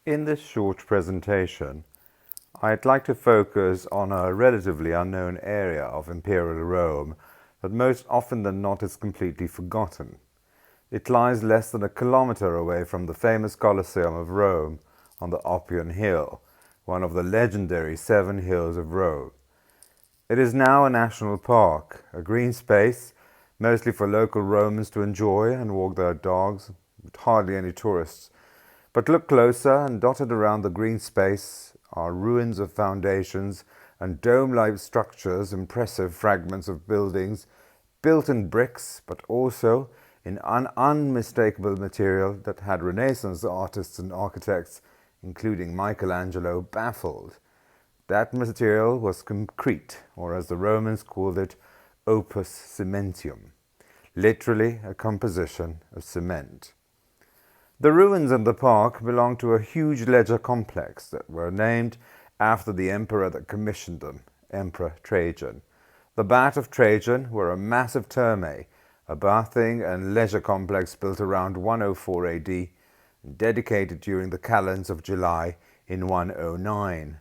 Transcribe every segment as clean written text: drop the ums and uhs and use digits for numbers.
In this short presentation, I'd like to focus on a relatively unknown area of Imperial Rome that most often than not is completely forgotten. It lies less than a kilometer away from the famous Colosseum of Rome on the Oppian Hill, one of the legendary 7 hills of Rome. It is now a national park, a green space, mostly for local Romans to enjoy and walk their dogs, with hardly any tourists. But look closer, and dotted around the green space are ruins of foundations and dome-like structures, impressive fragments of buildings built in bricks, but also in an unmistakable material that had Renaissance artists and architects, including Michelangelo, baffled. That material was concrete, or as the Romans called it, opus cementium, literally a composition of cement. The ruins in the park belong to a huge ledger complex that were named after the emperor that commissioned them, Emperor Trajan. The Baths of Trajan were a massive terme, a bathing and leisure complex built around 104 AD and dedicated during the calends of July in 109.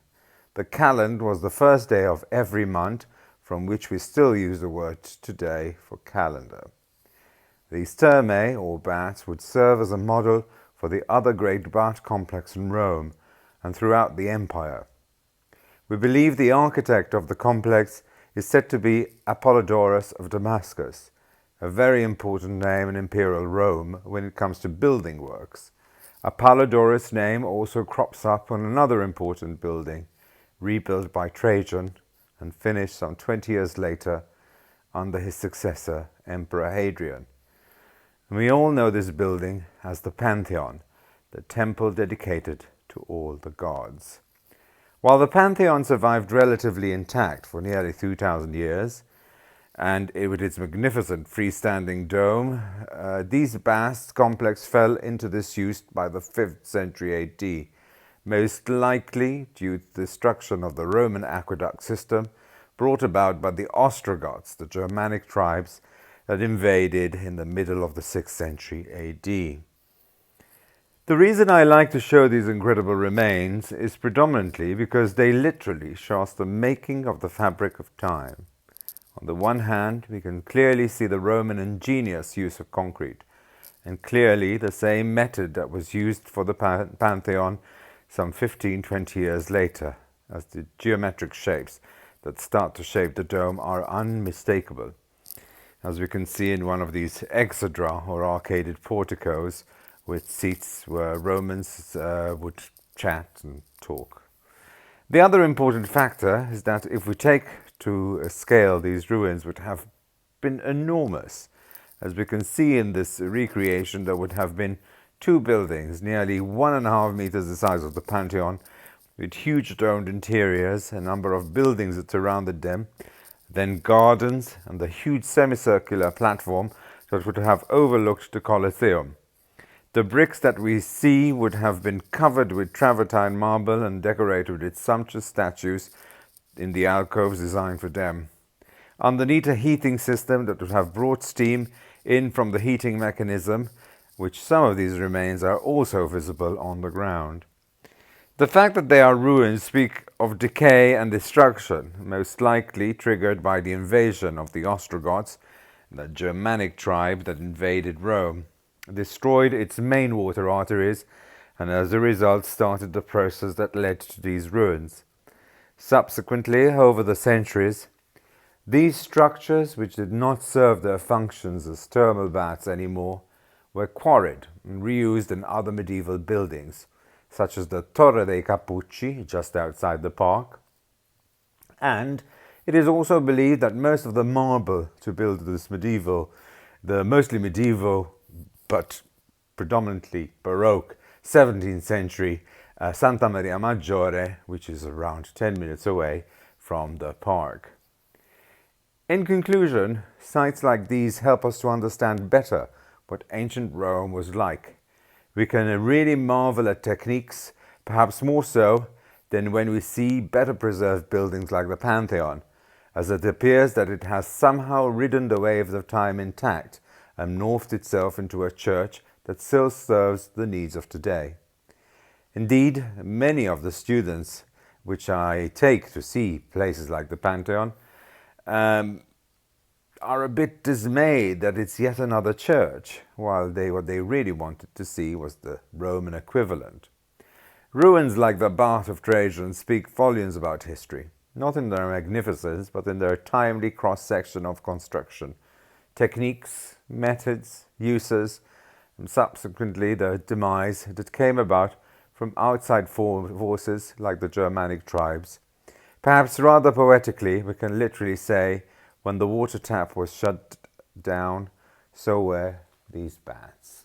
The calend was the first day of every month, from which we still use the word today for calendar. These termae, or baths, would serve as a model for the other great bath complex in Rome and throughout the empire. We believe the architect of the complex is said to be Apollodorus of Damascus, a very important name in Imperial Rome when it comes to building works. Apollodorus' name also crops up on another important building, rebuilt by Trajan and finished some 20 years later under his successor, Emperor Hadrian. We all know this building as the Pantheon, the temple dedicated to all the gods. While the Pantheon survived relatively intact for nearly 2,000 years, and with its magnificent freestanding dome, these vast complex fell into disuse by the 5th century AD, most likely due to the destruction of the Roman aqueduct system brought about by the Ostrogoths, the Germanic tribes that invaded in the middle of the 6th century AD. The reason I like to show these incredible remains is predominantly because they literally show us the making of the fabric of time. On the one hand, we can clearly see the Roman ingenious use of concrete, and clearly the same method that was used for the Pantheon some 15-20 years later, as the geometric shapes that start to shape the dome are unmistakable, as we can see in one of these exedra or arcaded porticos with seats where Romans would chat and talk. The other important factor is that if we take to a scale, these ruins would have been enormous. As we can see in this recreation, there would have been 2 buildings, nearly 1.5 meters the size of the Pantheon, with huge domed interiors, a number of buildings that surrounded them, then gardens and the huge semicircular platform that would have overlooked the Colosseum. The bricks that we see would have been covered with travertine marble and decorated with its sumptuous statues in the alcoves designed for them. Underneath a heating system that would have brought steam in from the heating mechanism, which some of these remains are also visible on the ground. The fact that they are ruins speak of decay and destruction, most likely triggered by the invasion of the Ostrogoths, the Germanic tribe that invaded Rome, destroyed its main water arteries, and as a result started the process that led to these ruins. Subsequently, over the centuries, these structures, which did not serve their functions as thermal baths anymore, were quarried and reused in other medieval buildings, such as the Torre dei Cappucci, just outside the park. And it is also believed that most of the marble to build the mostly medieval but predominantly Baroque 17th century Santa Maria Maggiore, which is around 10 minutes away from the park. In conclusion, sites like these help us to understand better what ancient Rome was like. We can really marvel at techniques, perhaps more so than when we see better preserved buildings like the Pantheon, as it appears that it has somehow ridden the waves of time intact and morphed itself into a church that still serves the needs of today. Indeed, many of the students which I take to see places like the Pantheon are a bit dismayed that it's yet another church, while what they really wanted to see was the Roman equivalent. Ruins like the Bath of Trajan speak volumes about history, not in their magnificence, but in their timely cross-section of construction, techniques, methods, uses, and subsequently the demise that came about from outside forces like the Germanic tribes. Perhaps rather poetically, we can literally say, when the water tap was shut down, so were these bats.